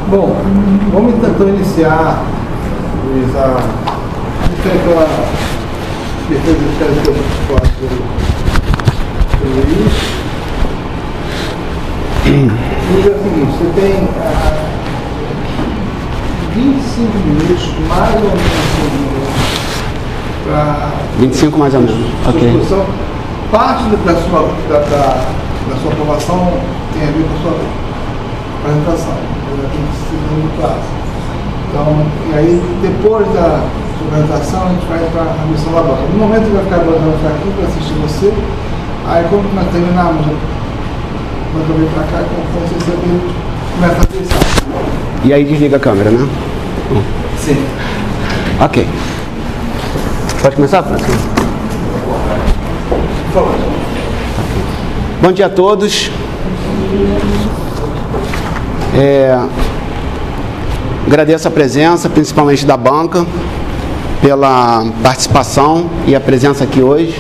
Bom, vamos então iniciar aquela defesa de tese que eu posso Luiz. E é o seguinte, você tem 25 minutos, mais ou menos, para 25 mais ou menos, ok. Parte da sua aprovação tem a ver com a sua apresentação, tem segundo classe. Então, e aí depois da sua apresentação a gente vai para a missão da banca. No momento vai ficar aqui para assistir você, aí quando nós terminarmos, quando eu venho para cá, quando você começa a pensar. E aí desliga a câmera, né? Sim. Ok. Pode começar, Francisco? Por favor. Bom dia a todos. Agradeço a presença, principalmente da banca, pela participação e a presença aqui hoje.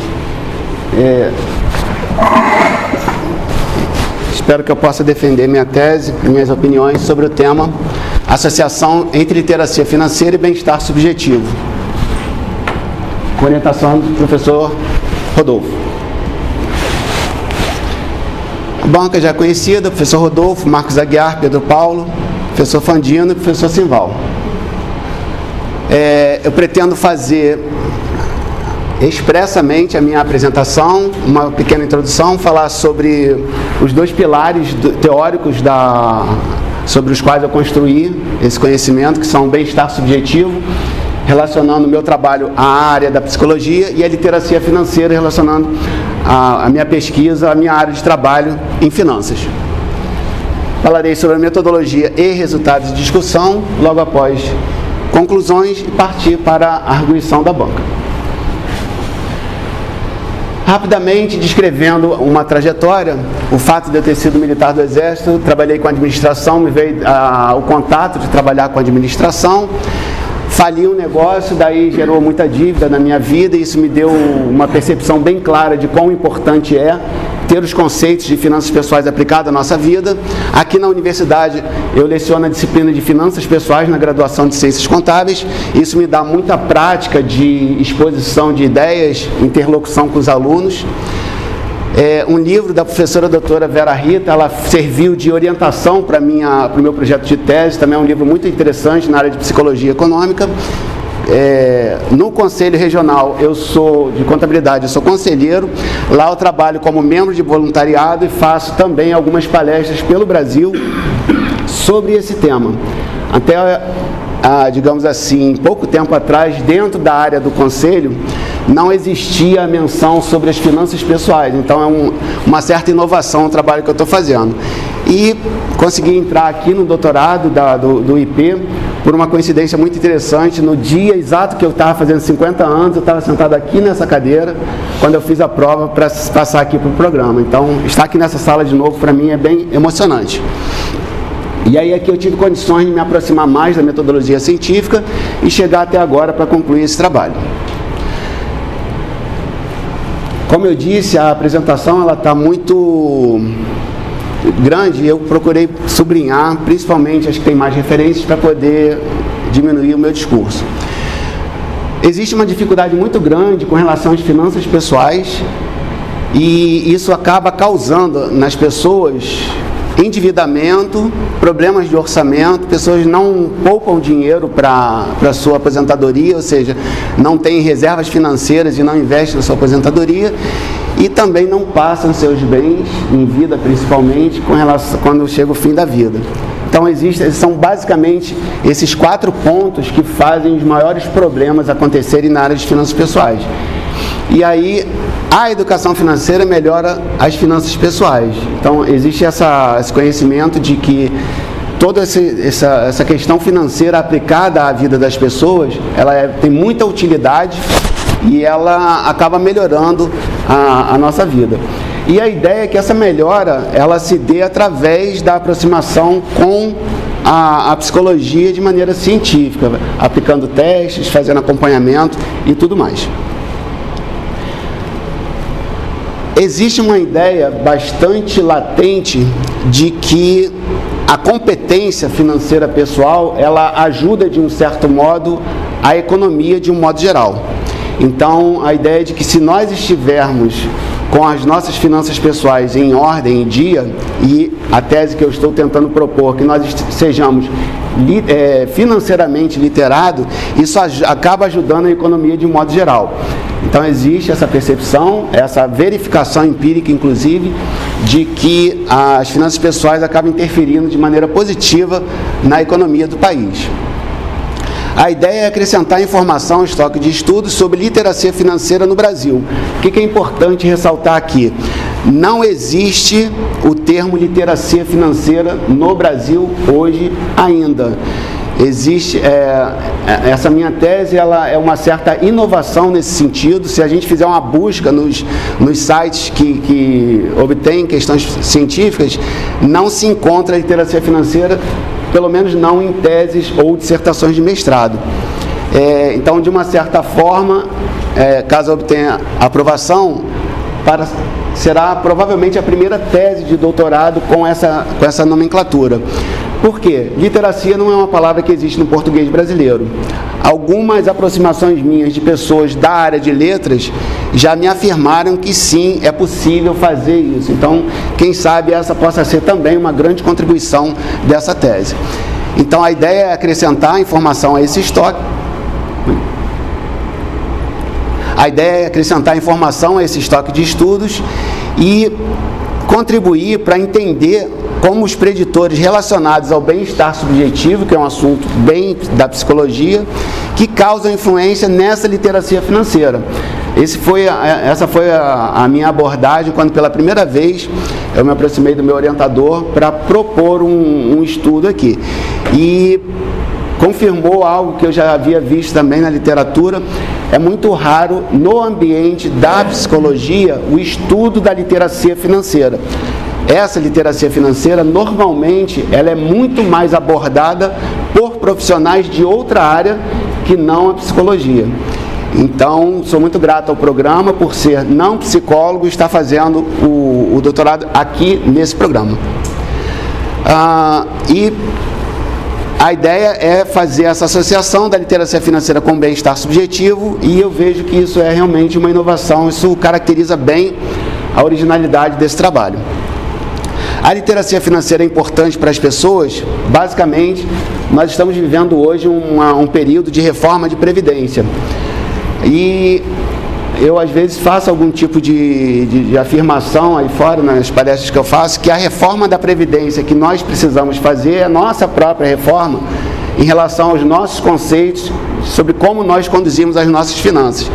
Espero que eu possa defender minha tese e minhas opiniões sobre o tema Associação entre Literacia Financeira e Bem-Estar Subjetivo, com orientação do professor Rodolfo. A banca já é conhecida, professor Rodolfo, Marcos Aguiar, Pedro Paulo, professor Fandino e professor Simval. Eu pretendo fazer expressamente a minha apresentação, uma pequena introdução, falar sobre os dois pilares teóricos sobre os quais eu construí esse conhecimento, que são o bem-estar subjetivo, relacionando o meu trabalho à área da psicologia, e a literacia financeira, relacionando a minha pesquisa, a minha área de trabalho em finanças. Falarei sobre a metodologia e resultados de discussão, logo após conclusões, e partir para a arguição da banca. Rapidamente descrevendo uma trajetória, o fato de eu ter sido militar do Exército, trabalhei com administração, me veio o contato de trabalhar com administração, fali um negócio, daí gerou muita dívida na minha vida, e isso me deu uma percepção bem clara de quão importante é ter os conceitos de finanças pessoais aplicados à nossa vida. Aqui na universidade eu leciono a disciplina de finanças pessoais na graduação de Ciências Contábeis. Isso me dá muita prática de exposição de ideias, interlocução com os alunos. Um livro da professora doutora Vera Rita, ela serviu de orientação para o meu projeto de tese, também é um livro muito interessante na área de psicologia econômica. No Conselho Regional de Contabilidade, eu sou conselheiro. Lá eu trabalho como membro de voluntariado e faço também algumas palestras pelo Brasil sobre esse tema. Até, digamos assim, pouco tempo atrás, dentro da área do Conselho, não existia a menção sobre as finanças pessoais. Então é uma certa inovação o trabalho que eu estou fazendo. E consegui entrar aqui no doutorado do IP por uma coincidência muito interessante. No dia exato que eu estava fazendo 50 anos, eu estava sentado aqui nessa cadeira quando eu fiz a prova para passar aqui para o programa. Então, estar aqui nessa sala de novo para mim é bem emocionante. E aí aqui eu tive condições de me aproximar mais da metodologia científica e chegar até agora para concluir esse trabalho. Como eu disse, a apresentação está muito grande, eu procurei sublinhar, principalmente as que têm mais referências, para poder diminuir o meu discurso. Existe uma dificuldade muito grande com relação às finanças pessoais, e isso acaba causando nas pessoas endividamento, problemas de orçamento, pessoas não poupam dinheiro para a sua aposentadoria, ou seja, não têm reservas financeiras e não investem na sua aposentadoria, e também não passam seus bens, em vida principalmente, quando chega o fim da vida. Então são basicamente esses 4 pontos que fazem os maiores problemas acontecerem na área de finanças pessoais. E aí a educação financeira melhora as finanças pessoais. Então existe esse conhecimento de que toda essa questão financeira aplicada à vida das pessoas, ela tem muita utilidade e ela acaba melhorando a nossa vida. E a ideia é que essa melhora, ela se dê através da aproximação com a psicologia de maneira científica, aplicando testes, fazendo acompanhamento e tudo mais. Existe uma ideia bastante latente de que a competência financeira pessoal, ela ajuda de um certo modo a economia de um modo geral. Então, a ideia de que se nós estivermos com as nossas finanças pessoais em ordem, em dia, e a tese que eu estou tentando propor, que nós sejamos financeiramente literados, isso acaba ajudando a economia de um modo geral. Então existe essa percepção, essa verificação empírica, inclusive, de que as finanças pessoais acabam interferindo de maneira positiva na economia do país. A ideia é acrescentar informação ao estoque de estudos sobre literacia financeira no Brasil. O que é importante ressaltar aqui? Não existe o termo literacia financeira no Brasil hoje ainda. Existe, essa minha tese, ela é uma certa inovação nesse sentido. Se a gente fizer uma busca nos sites que obtêm questões científicas, não se encontra a literacia financeira, pelo menos não em teses ou dissertações de mestrado. Então, de uma certa forma, caso obtenha aprovação, será provavelmente a primeira tese de doutorado com essa nomenclatura. Por quê? Literacia não é uma palavra que existe no português brasileiro. Algumas aproximações minhas de pessoas da área de letras já me afirmaram que sim, é possível fazer isso. Então, quem sabe essa possa ser também uma grande contribuição dessa tese. Então, a ideia é acrescentar informação a esse estoque. A ideia é acrescentar informação a esse estoque de estudos e contribuir para entender como os preditores relacionados ao bem-estar subjetivo, que é um assunto bem da psicologia, que causam influência nessa literacia financeira. Essa foi a minha abordagem quando pela primeira vez eu me aproximei do meu orientador para propor um estudo aqui. E confirmou algo que eu já havia visto também na literatura. É muito raro no ambiente da psicologia o estudo da literacia financeira. Essa literacia financeira, normalmente, ela é muito mais abordada por profissionais de outra área que não a psicologia. Então, sou muito grato ao programa por ser não psicólogo e estar fazendo o doutorado aqui nesse programa. E a ideia é fazer essa associação da literacia financeira com o bem-estar subjetivo, e eu vejo que isso é realmente uma inovação, isso caracteriza bem a originalidade desse trabalho. A literacia financeira é importante para as pessoas. Basicamente, nós estamos vivendo hoje um período de reforma de previdência. E eu, às vezes, faço algum tipo de afirmação aí fora, nas palestras que eu faço, que a reforma da Previdência que nós precisamos fazer é a nossa própria reforma em relação aos nossos conceitos sobre como nós conduzimos as nossas finanças.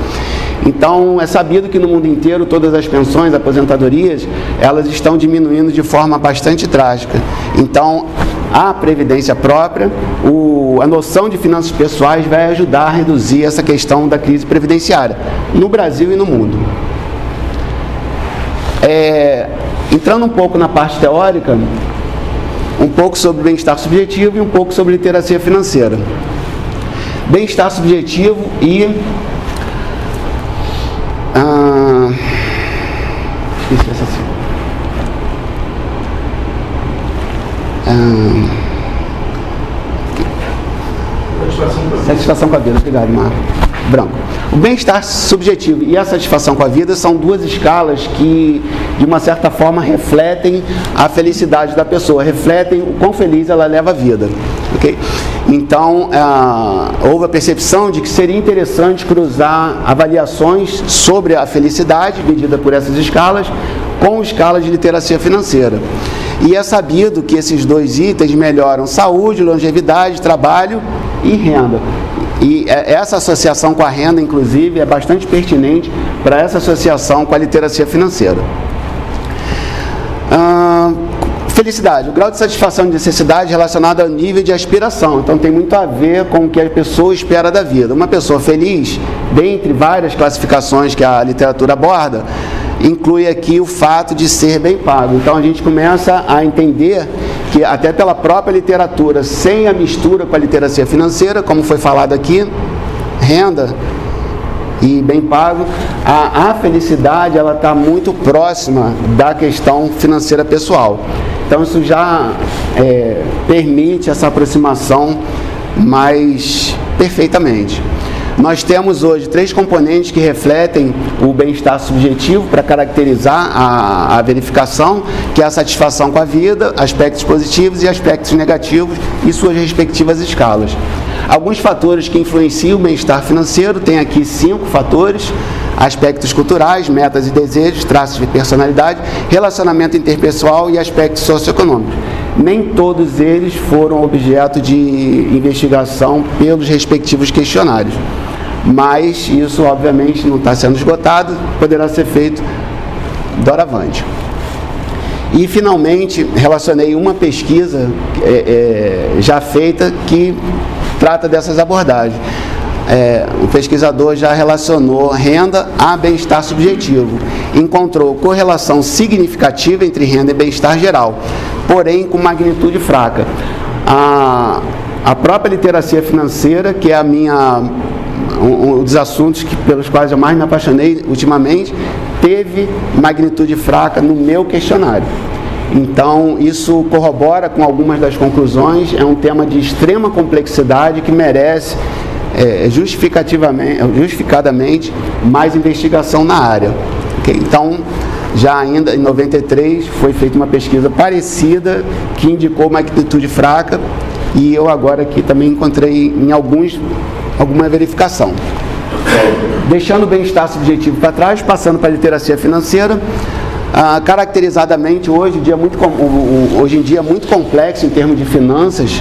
Então, é sabido que no mundo inteiro todas as pensões, aposentadorias, elas estão diminuindo de forma bastante drástica. Então, a previdência própria, a noção de finanças pessoais vai ajudar a reduzir essa questão da crise previdenciária, no Brasil e no mundo. Entrando um pouco na parte teórica, um pouco sobre bem-estar subjetivo e um pouco sobre literacia financeira. Bem-estar subjetivo e... esqueci essa satisfação com a vida. Obrigado, Marco. Branco. O bem-estar subjetivo e a satisfação com a vida são duas escalas que, de uma certa forma, refletem a felicidade da pessoa, refletem o quão feliz ela leva a vida. Okay? Então, houve a percepção de que seria interessante cruzar avaliações sobre a felicidade, medida por essas escalas, com escalas de literacia financeira. E é sabido que esses dois itens melhoram saúde, longevidade, trabalho e renda. E essa associação com a renda, inclusive, é bastante pertinente para essa associação com a literacia financeira. Felicidade, o grau de satisfação e necessidade relacionado ao nível de aspiração. Então, tem muito a ver com o que a pessoa espera da vida. Uma pessoa feliz, dentre várias classificações que a literatura aborda, inclui aqui o fato de ser bem pago. Então, a gente começa a entender que, até pela própria literatura, sem a mistura com a literacia financeira, como foi falado aqui, renda e bem pago, a felicidade ela está muito próxima da questão financeira pessoal. Então isso já permite essa aproximação mais perfeitamente. Nós temos hoje 3 componentes que refletem o bem-estar subjetivo para caracterizar a verificação, que é a satisfação com a vida, aspectos positivos e aspectos negativos e suas respectivas escalas. Alguns fatores que influenciam o bem-estar financeiro, tem aqui 5 fatores: aspectos culturais, metas e desejos, traços de personalidade, relacionamento interpessoal e aspectos socioeconômicos. Nem todos eles foram objeto de investigação pelos respectivos questionários, mas isso obviamente não está sendo esgotado, poderá ser feito doravante. E finalmente relacionei uma pesquisa já feita que trata dessas abordagens. O pesquisador já relacionou renda a bem-estar subjetivo, encontrou correlação significativa entre renda e bem-estar geral, porém com magnitude fraca. A própria literacia financeira, que é um dos assuntos pelos quais eu mais me apaixonei ultimamente, teve magnitude fraca no meu questionário. Então, isso corrobora com algumas das conclusões. É um tema de extrema complexidade que merece justificadamente mais investigação na área. Okay? Então, já ainda em 93 foi feita uma pesquisa parecida que indicou magnitude fraca, e eu agora aqui também encontrei em alguma verificação. Deixando o bem-estar subjetivo para trás, passando para a literacia financeira, caracterizadamente hoje em dia muito complexo em termos de finanças,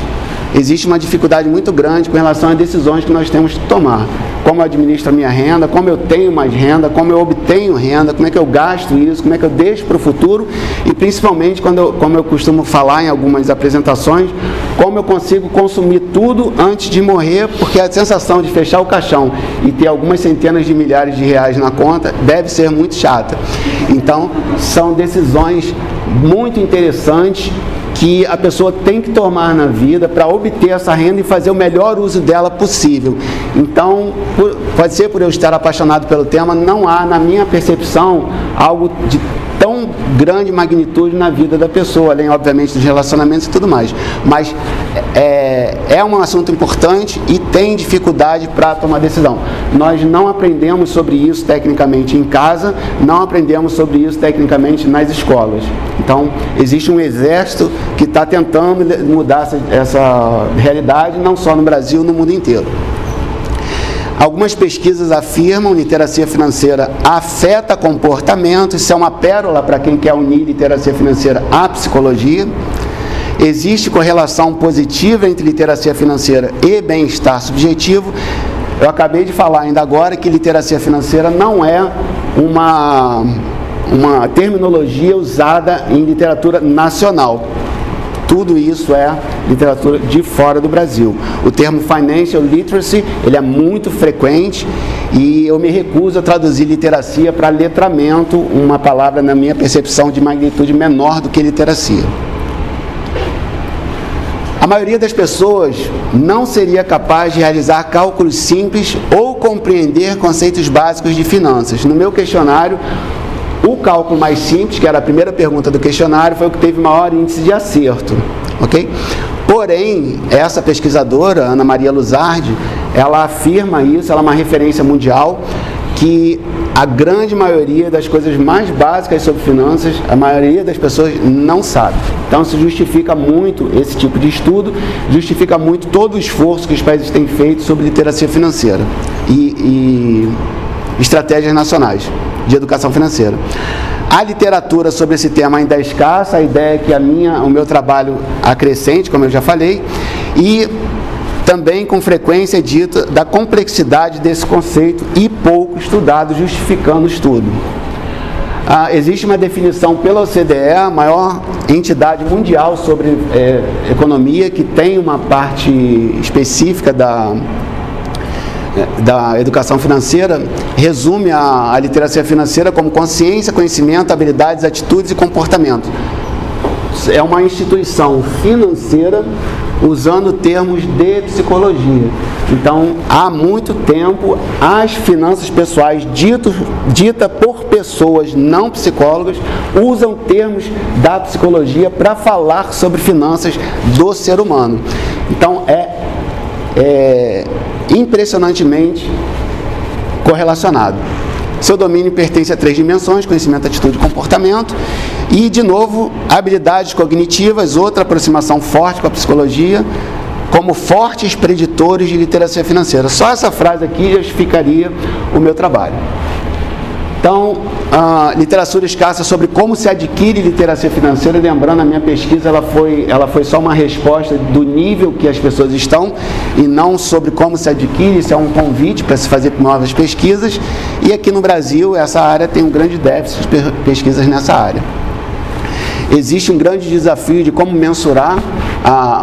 existe uma dificuldade muito grande com relação às decisões que nós temos que tomar. Como eu administro a minha renda, como eu tenho mais renda, como eu obtenho renda, como é que eu gasto isso, como é que eu deixo para o futuro e principalmente, como eu costumo falar em algumas apresentações, como eu consigo consumir tudo antes de morrer, porque a sensação de fechar o caixão e ter algumas centenas de milhares de reais na conta deve ser muito chata. Então, são decisões muito interessantes que a pessoa tem que tomar na vida para obter essa renda e fazer o melhor uso dela possível. Então, pode ser por eu estar apaixonado pelo tema, não há, na minha percepção, algo de tão grande magnitude na vida da pessoa, além, obviamente, dos relacionamentos e tudo mais. Mas é um assunto importante e tem dificuldade para tomar decisão. Nós não aprendemos sobre isso tecnicamente em casa, não aprendemos sobre isso tecnicamente nas escolas. Então, existe um exército que está tentando mudar essa realidade, não só no Brasil, no mundo inteiro. Algumas pesquisas afirmam que literacia financeira afeta comportamento. Isso é uma pérola para quem quer unir literacia financeira à psicologia. Existe correlação positiva entre literacia financeira e bem-estar subjetivo. Eu acabei de falar ainda agora que literacia financeira não é uma terminologia usada em literatura nacional. Tudo isso é literatura de fora do Brasil. O termo financial literacy, ele é muito frequente e eu me recuso a traduzir literacia para letramento, uma palavra, na minha percepção, de magnitude menor do que literacia. A maioria das pessoas não seria capaz de realizar cálculos simples ou compreender conceitos básicos de finanças. No meu questionário, o cálculo mais simples, que era a primeira pergunta do questionário, foi o que teve maior índice de acerto, ok? Porém, essa pesquisadora, Ana Maria Luzardi, ela afirma isso, ela é uma referência mundial, que a grande maioria das coisas mais básicas sobre finanças, a maioria das pessoas não sabe. Então, isso justifica muito esse tipo de estudo, justifica muito todo o esforço que os países têm feito sobre literacia financeira e estratégias nacionais de educação financeira. A literatura sobre esse tema ainda é escassa, a ideia é que o meu trabalho acrescente, como eu já falei, e também com frequência é dita da complexidade desse conceito e pouco estudado, justificando o estudo. Existe uma definição pela OCDE, a maior entidade mundial sobre economia, que tem uma parte específica da educação financeira, resume a literacia financeira como consciência, conhecimento, habilidades, atitudes e comportamento. É uma instituição financeira usando termos de psicologia. Então, há muito tempo, as finanças pessoais dita por pessoas não psicólogas usam termos da psicologia para falar sobre finanças do ser humano. Então, é impressionantemente correlacionado. Seu domínio pertence a 3 dimensões: conhecimento, atitude e comportamento. E, de novo, habilidades cognitivas, outra aproximação forte com a psicologia, como fortes preditores de literacia financeira. Só essa frase aqui justificaria o meu trabalho. Então, a literatura escassa sobre como se adquire literacia financeira, lembrando, a minha pesquisa ela foi só uma resposta do nível que as pessoas estão e não sobre como se adquire. Isso é um convite para se fazer novas pesquisas, e aqui no Brasil essa área tem um grande déficit de pesquisas nessa área. Existe um grande desafio de como mensurar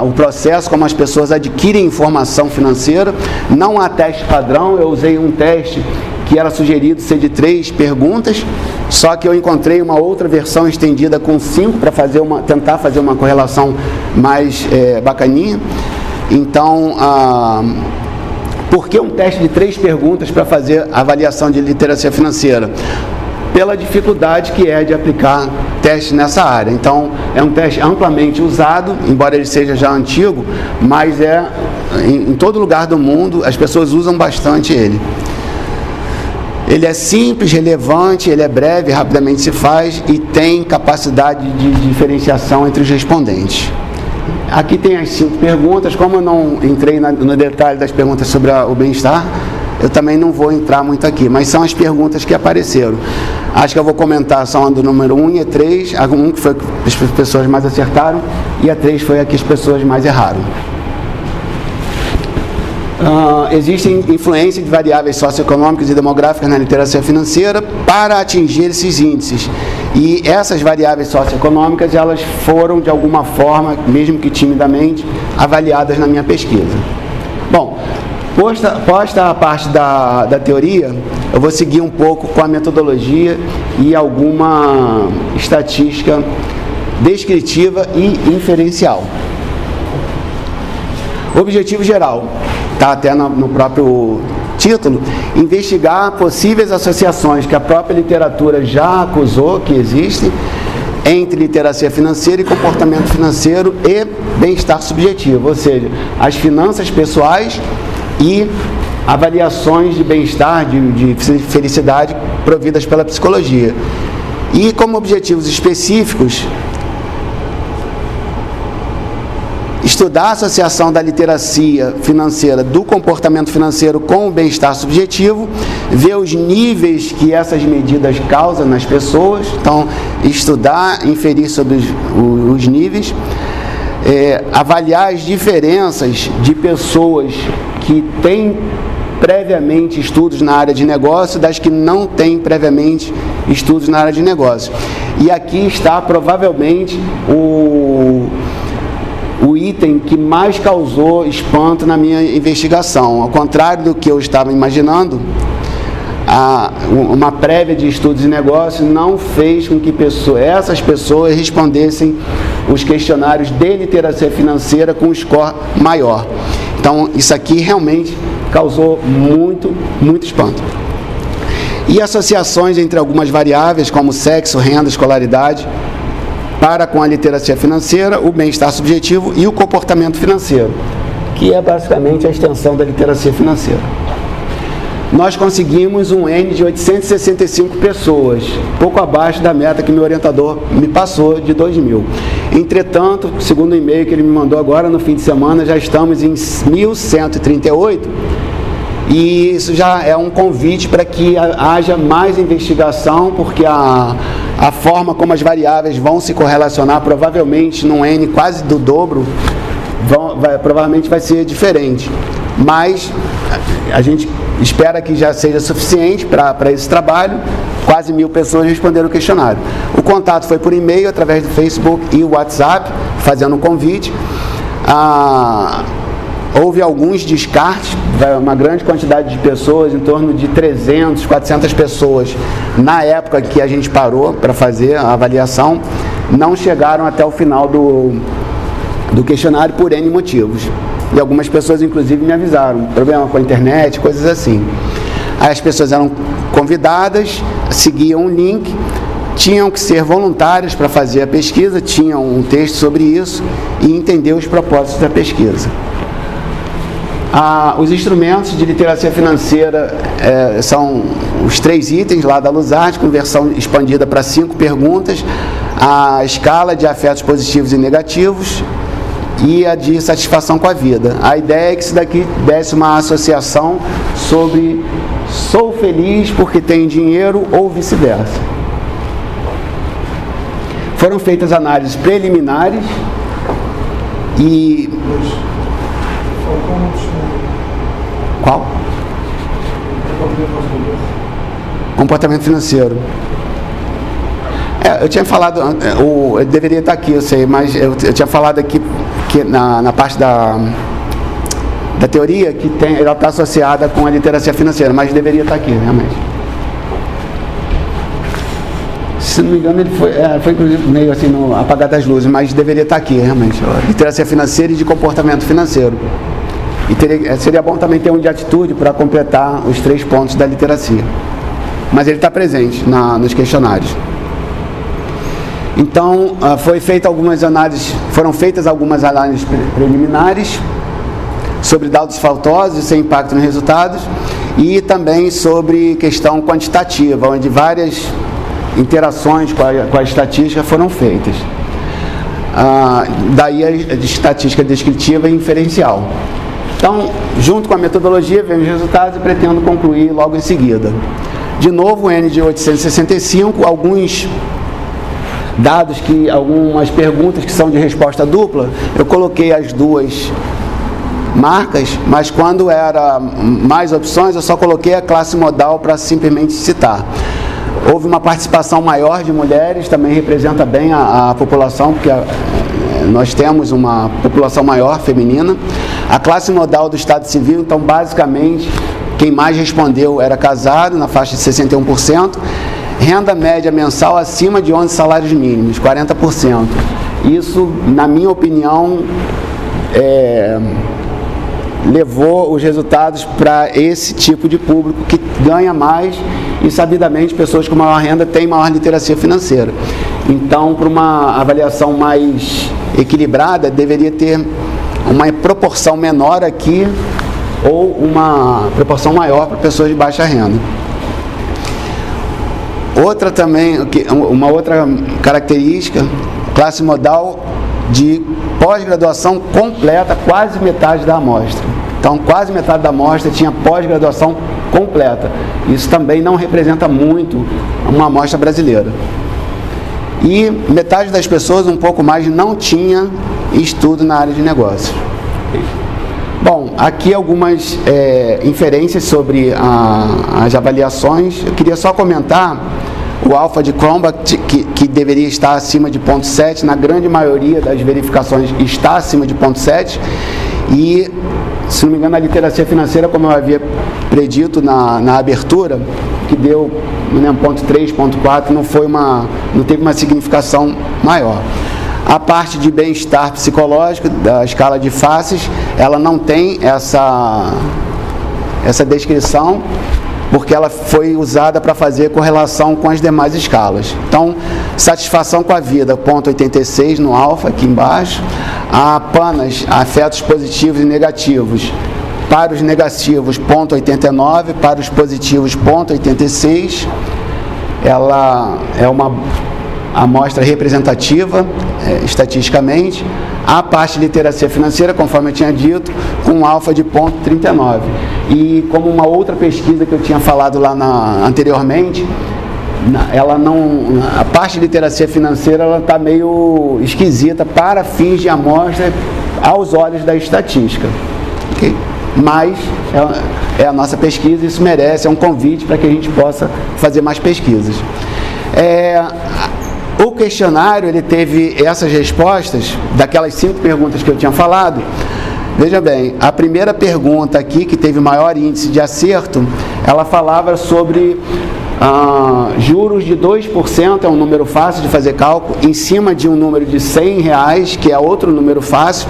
o processo, como as pessoas adquirem informação financeira. Não há teste padrão. Eu usei um teste que era sugerido ser de 3 perguntas, só que eu encontrei uma outra versão estendida com 5 para tentar fazer uma correlação mais bacaninha. Então, por que um teste de 3 perguntas para fazer avaliação de literacia financeira? Pela dificuldade que é de aplicar testes nessa área. Então, é um teste amplamente usado, embora ele seja já antigo, mas em todo lugar do mundo as pessoas usam bastante ele. Ele é simples, relevante, ele é breve, rapidamente se faz e tem capacidade de diferenciação entre os respondentes. Aqui tem as 5 perguntas. Como eu não entrei no detalhe das perguntas sobre o bem-estar, eu também não vou entrar muito aqui, mas são as perguntas que apareceram. Acho que eu vou comentar só a do número 1 e a 3. A 1 que foi que as pessoas mais acertaram e a 3 foi a que as pessoas mais erraram. Existem influência de variáveis socioeconômicas e demográficas na literacia financeira para atingir esses índices. E essas variáveis socioeconômicas, elas foram, de alguma forma, mesmo que timidamente, avaliadas na minha pesquisa. Bom, posta a parte da teoria, eu vou seguir um pouco com a metodologia e alguma estatística descritiva e inferencial. Objetivo geral, está até no próprio título: investigar possíveis associações que a própria literatura já acusou que existem entre literacia financeira e comportamento financeiro e bem-estar subjetivo, ou seja, as finanças pessoais e avaliações de bem-estar, de felicidade providas pela psicologia. E como objetivos específicos, estudar a associação da literacia financeira do comportamento financeiro com o bem-estar subjetivo, ver os níveis que essas medidas causam nas pessoas, então estudar, inferir sobre os níveis, avaliar as diferenças de pessoas que têm previamente estudos na área de negócio das que não têm previamente estudos na área de negócio. E aqui está provavelmente o item que mais causou espanto na minha investigação. Ao contrário do que eu estava imaginando, uma prévia de estudos de negócio não fez com que essas pessoas respondessem os questionários de literacia financeira com um score maior. Então, isso aqui realmente causou muito, muito espanto. E associações entre algumas variáveis, como sexo, renda, escolaridade, para com a literacia financeira, o bem-estar subjetivo e o comportamento financeiro, que é basicamente a extensão da literacia financeira. Nós conseguimos um N de 865 pessoas, pouco abaixo da meta que meu orientador me passou de 2.000. Entretanto, segundo o e-mail que ele me mandou agora no fim de semana, já estamos em 1.138, e isso já é um convite para que haja mais investigação, porque a forma como as variáveis vão se correlacionar, provavelmente num N quase do dobro, provavelmente vai ser diferente. Mas a gente espera que já seja suficiente para esse trabalho. Quase 1.000 pessoas responderam o questionário. O contato foi por e-mail, através do Facebook e WhatsApp, fazendo um convite. Houve alguns descartes, uma grande quantidade de pessoas, em torno de 300, 400 pessoas, na época que a gente parou para fazer a avaliação, não chegaram até o final do questionário por N motivos. E algumas pessoas, inclusive, me avisaram, problema com a internet, coisas assim. Aí as pessoas eram convidadas, seguiam um link, tinham que ser voluntárias para fazer a pesquisa, tinham um texto sobre isso e entender os propósitos da pesquisa. Os instrumentos de literacia financeira são os 3 itens lá da Lusarte, com versão expandida para 5 perguntas, a escala de afetos positivos e negativos e a de satisfação com a vida. A ideia é que isso daqui desse uma associação sobre sou feliz porque tenho dinheiro ou vice-versa. Foram feitas análises preliminares e... Qual? Comportamento financeiro. Eu tinha falado, eu deveria estar aqui, eu sei, mas eu tinha falado aqui que na parte da teoria que ela está associada com a literacia financeira, mas deveria estar aqui, realmente. Se não me engano, ele foi inclusive meio assim no apagar das luzes, mas deveria estar aqui, realmente. Literacia financeira e de comportamento financeiro. E seria bom também ter um de atitude para completar os 3 pontos da literacia. Mas ele está presente nos questionários. Então, foram feitas algumas análises preliminares sobre dados faltosos e sem impacto nos resultados, e também sobre questão quantitativa, onde várias interações com a estatística foram feitas. Daí a estatística descritiva e inferencial. Então, junto com a metodologia, vem os resultados e pretendo concluir logo em seguida. De novo, o N de 865, alguns dados, algumas perguntas que são de resposta dupla, eu coloquei as 2 marcas, mas quando era mais opções, eu só coloquei a classe modal para simplesmente citar. Houve uma participação maior de mulheres, também representa bem a população, porque nós temos uma população maior feminina. A classe modal do Estado Civil, então, basicamente, quem mais respondeu era casado, na faixa de 61%. Renda média mensal acima de 11 salários mínimos, 40%. Isso, na minha opinião, levou os resultados para esse tipo de público que ganha mais e, sabidamente, pessoas com maior renda têm maior literacia financeira. Então, para uma avaliação mais equilibrada, deveria ter uma proporção menor aqui ou uma proporção maior para pessoas de baixa renda. Uma outra característica, classe modal de pós-graduação completa, quase metade da amostra. Então, quase metade da amostra tinha pós-graduação completa. Isso também não representa muito uma amostra brasileira. E metade das pessoas, um pouco mais, não tinha estudo na área de negócios. Bom, aqui algumas inferências sobre as avaliações. Eu queria só comentar o alfa de Cronbach, que deveria estar acima de 0,7, na grande maioria das verificações está acima de 0,7, e, se não me engano, a literacia financeira, como eu havia predito na abertura, que deu, não lembro, 0,3, 0,4, não teve uma significação maior. A parte de bem-estar psicológico, da escala de faces, ela não tem essa descrição, porque ela foi usada para fazer correlação com as demais escalas. Então, satisfação com a vida, 0,86 no alfa, aqui embaixo. A PANAS, afetos positivos e negativos. Para os negativos, 0,89, para os positivos, 0,86. Ela é uma amostra representativa, estatisticamente. A parte de literacia financeira, conforme eu tinha dito, com um alfa de 0,39. E como uma outra pesquisa que eu tinha falado lá anteriormente, a parte de literacia financeira ela está meio esquisita para fins de amostra aos olhos da estatística. Okay? Mas é a nossa pesquisa, isso merece, é um convite para que a gente possa fazer mais pesquisas. O questionário, ele teve essas respostas, daquelas 5 perguntas que eu tinha falado. Veja bem, a primeira pergunta aqui, que teve maior índice de acerto, ela falava sobre Juros de 2% é um número fácil de fazer cálculo, em cima de um número de R$100, que é outro número fácil.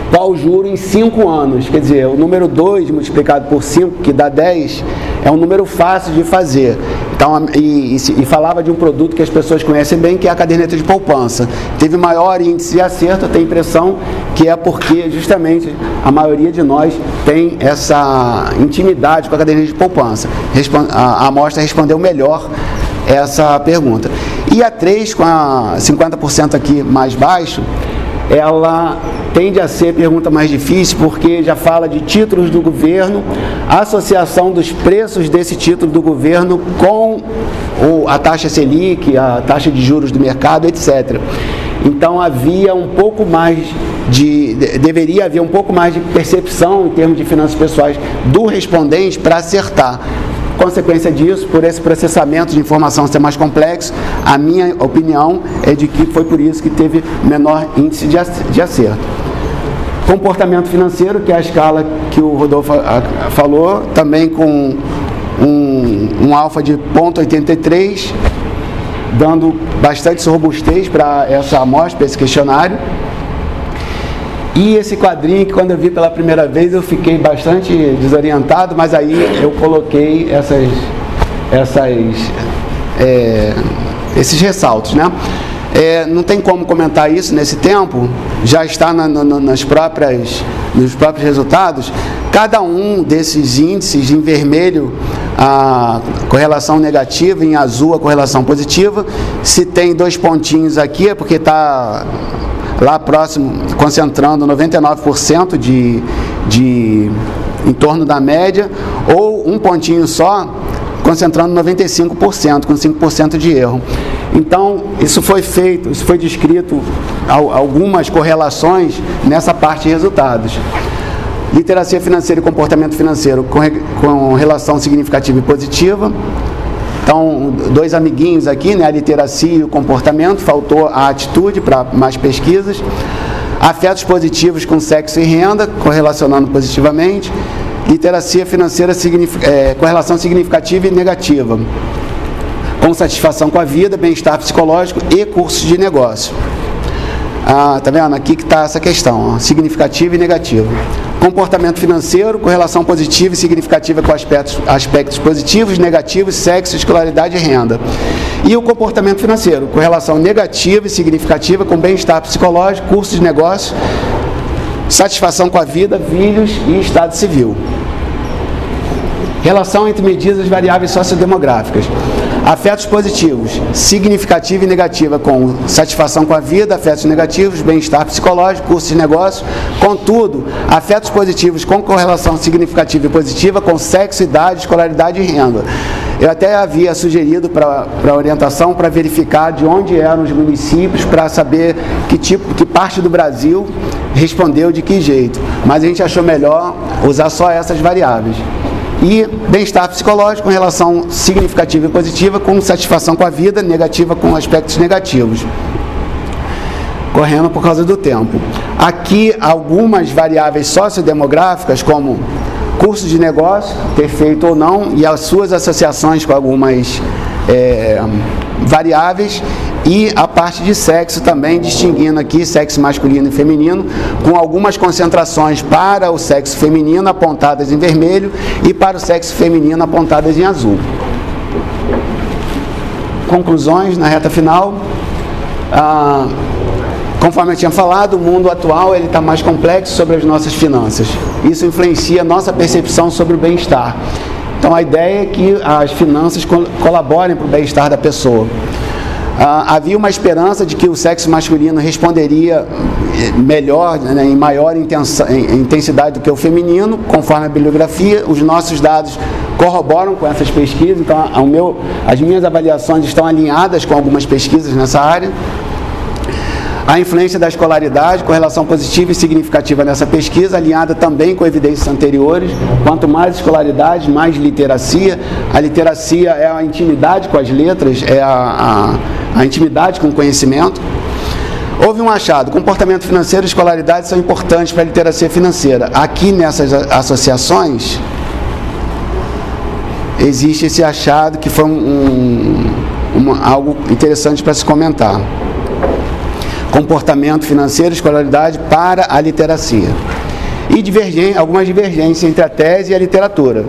Qual o juro em 5 anos? Quer dizer, o número 2 multiplicado por 5, que dá 10, é um número fácil de fazer. Então, e falava de um produto que as pessoas conhecem bem, que é a caderneta de poupança. Teve maior índice de acerto, eu tenho a impressão que é porque justamente a maioria de nós tem essa intimidade com a caderneta de poupança. A amostra respondeu melhor essa pergunta. E a 3, com a 50% aqui mais baixo, ela tende a ser pergunta mais difícil, porque já fala de títulos do governo, a associação dos preços desse título do governo com a taxa Selic, a taxa de juros do mercado, etc. Então havia um pouco mais deveria haver um pouco mais de percepção em termos de finanças pessoais do respondente para acertar. Consequência disso, por esse processamento de informação ser mais complexo, a minha opinião é de que foi por isso que teve menor índice de acerto. Comportamento financeiro, que é a escala que o Rodolfo falou, também com um alfa de 0,83, dando bastante robustez para essa amostra, para esse questionário. E esse quadrinho, que quando eu vi pela primeira vez eu fiquei bastante desorientado, mas aí eu coloquei esses ressaltos, né? Não tem como comentar isso nesse tempo, já está nos próprios resultados. Cada um desses índices, em vermelho a correlação negativa, em azul a correlação positiva. Se tem 2 pontinhos aqui é porque está lá próximo, concentrando 99% em torno da média, ou um pontinho só, concentrando 95%, com 5% de erro. Então, isso foi descrito algumas correlações nessa parte de resultados. Literacia financeira e comportamento financeiro com relação significativa e positiva. Então, 2 amiguinhos aqui, né? A literacia e o comportamento, faltou a atitude para mais pesquisas. Afetos positivos com sexo e renda, correlacionando positivamente. Literacia financeira, correlação significativa e negativa, com satisfação com a vida, bem-estar psicológico e cursos de negócio. Tá vendo? Aqui que está essa questão, ó, significativa e negativa. Comportamento financeiro, correlação positiva e significativa com aspectos positivos, negativos, sexo, escolaridade e renda. E o comportamento financeiro, correlação negativa e significativa com bem-estar psicológico, curso de negócio, satisfação com a vida, filhos e estado civil. Relação entre medidas variáveis sociodemográficas. Afetos positivos, significativa e negativa com satisfação com a vida, afetos negativos, bem-estar psicológico, curso de negócio. Contudo, afetos positivos com correlação significativa e positiva com sexo, idade, escolaridade e renda. Eu até havia sugerido para a orientação para verificar de onde eram os municípios, para saber que parte do Brasil respondeu de que jeito. Mas a gente achou melhor usar só essas variáveis. E bem-estar psicológico com relação significativa e positiva, com satisfação com a vida, negativa com aspectos negativos. Correndo por causa do tempo. Aqui algumas variáveis sociodemográficas, como curso de negócio, ter feito ou não, e as suas associações com algumas variáveis, e a parte de sexo também, distinguindo aqui sexo masculino e feminino, com algumas concentrações para o sexo feminino apontadas em vermelho e para o sexo feminino apontadas em azul. Conclusões na reta final. Conforme eu tinha falado, o mundo atual está mais complexo sobre as nossas finanças. Isso influencia a nossa percepção sobre o bem-estar. Então a ideia é que as finanças colaborem para o bem-estar da pessoa. Havia uma esperança de que o sexo masculino responderia melhor, né, em maior intensidade do que o feminino, conforme a bibliografia. Os nossos dados corroboram com essas pesquisas, então as minhas avaliações estão alinhadas com algumas pesquisas nessa área. A influência da escolaridade, correlação positiva e significativa nessa pesquisa, alinhada também com evidências anteriores. Quanto mais escolaridade, mais literacia. A literacia é a intimidade com as letras, é a intimidade com o conhecimento. Houve um achado: comportamento financeiro e escolaridade são importantes para a literacia financeira. Aqui nessas associações, existe esse achado que foi algo interessante para se comentar. Comportamento financeiro, escolaridade para a literacia. E algumas divergências entre a tese e a literatura.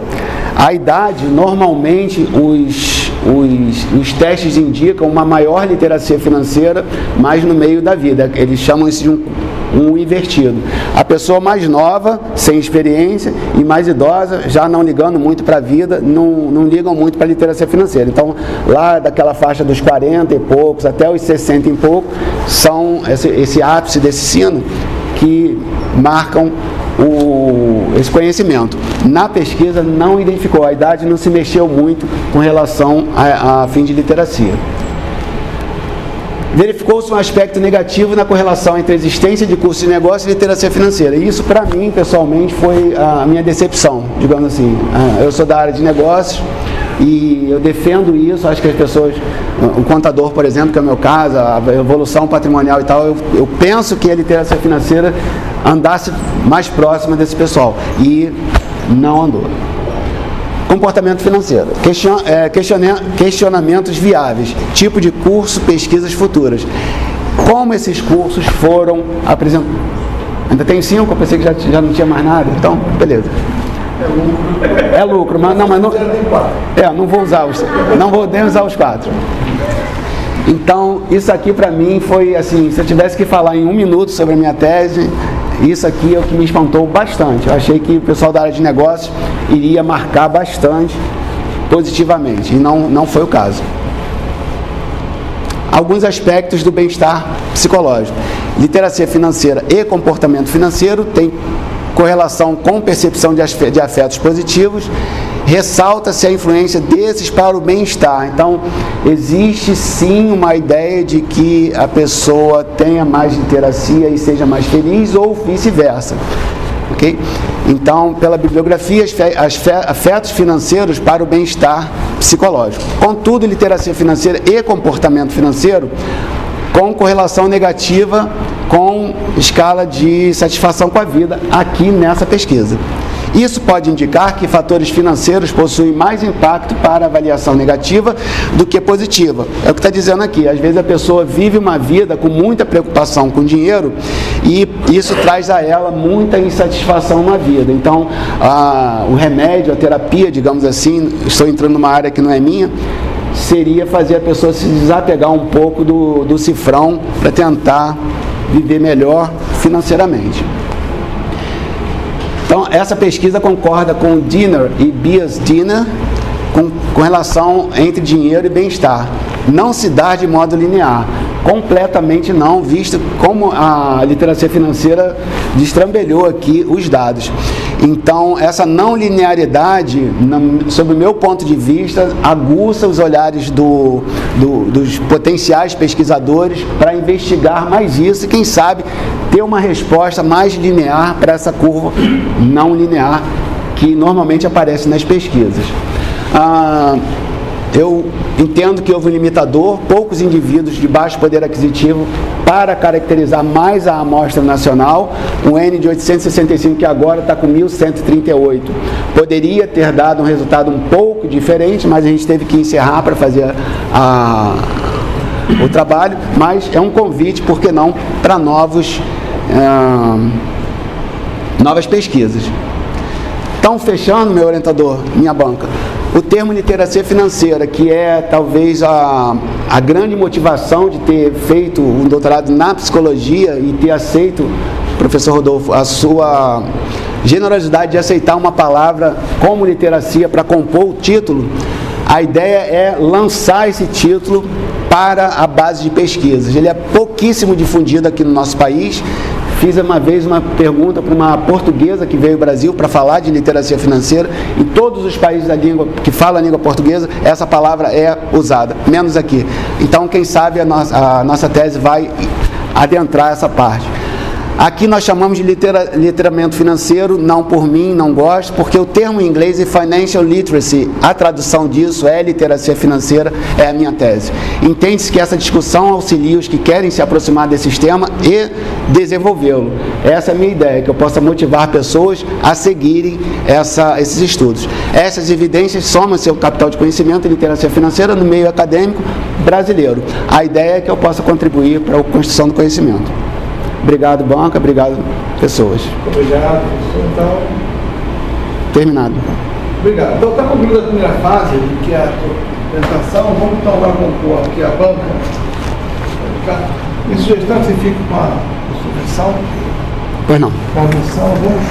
A idade, normalmente, os testes indicam uma maior literacia financeira, mas no meio da vida. Eles chamam isso de um invertido. A pessoa mais nova, sem experiência, e mais idosa, já não ligando muito para a vida, não ligam muito para a literacia financeira. Então, lá daquela faixa dos 40 e poucos até os 60 e pouco, são esse ápice desse sino que marcam esse conhecimento. Na pesquisa não identificou, a idade não se mexeu muito com relação a fim de literacia. Verificou-se um aspecto negativo na correlação entre a existência de curso de negócio e literacia financeira. E isso, para mim, pessoalmente, foi a minha decepção, digamos assim. Eu sou da área de negócios e eu defendo isso. Acho que as pessoas, o contador, por exemplo, que é o meu caso, a evolução patrimonial e tal, eu penso que a literacia financeira andasse mais próxima desse pessoal. E não andou. Comportamento financeiro. Questionamentos viáveis. Tipo de curso, pesquisas futuras. Como esses cursos foram apresentados? Ainda tem 5, eu pensei que já não tinha mais nada. Então, beleza. É lucro, mas não. Não vou usar não vou nem usar os 4. Então, isso aqui para mim foi assim, se eu tivesse que falar em 1 minuto sobre a minha tese, isso aqui é o que me espantou bastante. Eu achei que o pessoal da área de negócios iria marcar bastante positivamente, e não foi o caso. Alguns aspectos do bem-estar psicológico. Literacia financeira e comportamento financeiro tem correlação com percepção de afetos positivos. Ressalta-se a influência desses para o bem-estar. Então, existe sim uma ideia de que a pessoa tenha mais literacia e seja mais feliz, ou vice-versa. Okay? Então, pela bibliografia, afetos financeiros para o bem-estar psicológico. Contudo, literacia financeira e comportamento financeiro com correlação negativa com escala de satisfação com a vida aqui nessa pesquisa. Isso pode indicar que fatores financeiros possuem mais impacto para a avaliação negativa do que positiva. É o que está dizendo aqui. Às vezes a pessoa vive uma vida com muita preocupação com dinheiro e isso traz a ela muita insatisfação na vida. Então, o remédio, a terapia, digamos assim, estou entrando numa área que não é minha, seria fazer a pessoa se desapegar um pouco do cifrão para tentar viver melhor financeiramente. Então, essa pesquisa concorda com Diener e Bias-Diener com relação entre dinheiro e bem-estar. Não se dá de modo linear. Completamente não, visto como a literacia financeira destrambelhou aqui os dados. Então, essa não linearidade, sob o meu ponto de vista, aguça os olhares dos potenciais pesquisadores para investigar mais isso e, quem sabe, ter uma resposta mais linear para essa curva não linear que normalmente aparece nas pesquisas. Eu entendo que houve um limitador, poucos indivíduos de baixo poder aquisitivo para caracterizar mais a amostra nacional, um N de 865 que agora está com 1.138. Poderia ter dado um resultado um pouco diferente, mas a gente teve que encerrar para fazer o trabalho, mas é um convite, por que não, para novas pesquisas. Então, fechando, meu orientador, minha banca, o termo literacia financeira, que é talvez a grande motivação de ter feito um doutorado na psicologia e ter aceito, professor Rodolfo, a sua generosidade de aceitar uma palavra como literacia para compor o título, a ideia é lançar esse título para a base de pesquisas. Ele é pouquíssimo difundido aqui no nosso país. Fiz uma vez uma pergunta para uma portuguesa que veio ao Brasil para falar de literacia financeira. Em todos os países da língua que falam a língua portuguesa, essa palavra é usada, menos aqui. Então, quem sabe a nossa tese vai adentrar essa parte. Aqui nós chamamos de letramento financeiro, não por mim, não gosto, porque o termo em inglês é Financial Literacy, a tradução disso é literacia financeira, é a minha tese. Entende-se que essa discussão auxilia os que querem se aproximar desse sistema e desenvolvê-lo. Essa é a minha ideia, que eu possa motivar pessoas a seguirem esses estudos. Essas evidências somam-se ao capital de conhecimento e literacia financeira no meio acadêmico brasileiro. A ideia é que eu possa contribuir para a construção do conhecimento. Obrigado, banca. Obrigado, pessoas. Obrigado, professor. Então, terminado. Obrigado. Então, está concluída a primeira fase, que é a apresentação. Vamos então agora compor aqui a banca. Minha sugestão é que você fique com a sugestão. Pois não. Com a missão, vamos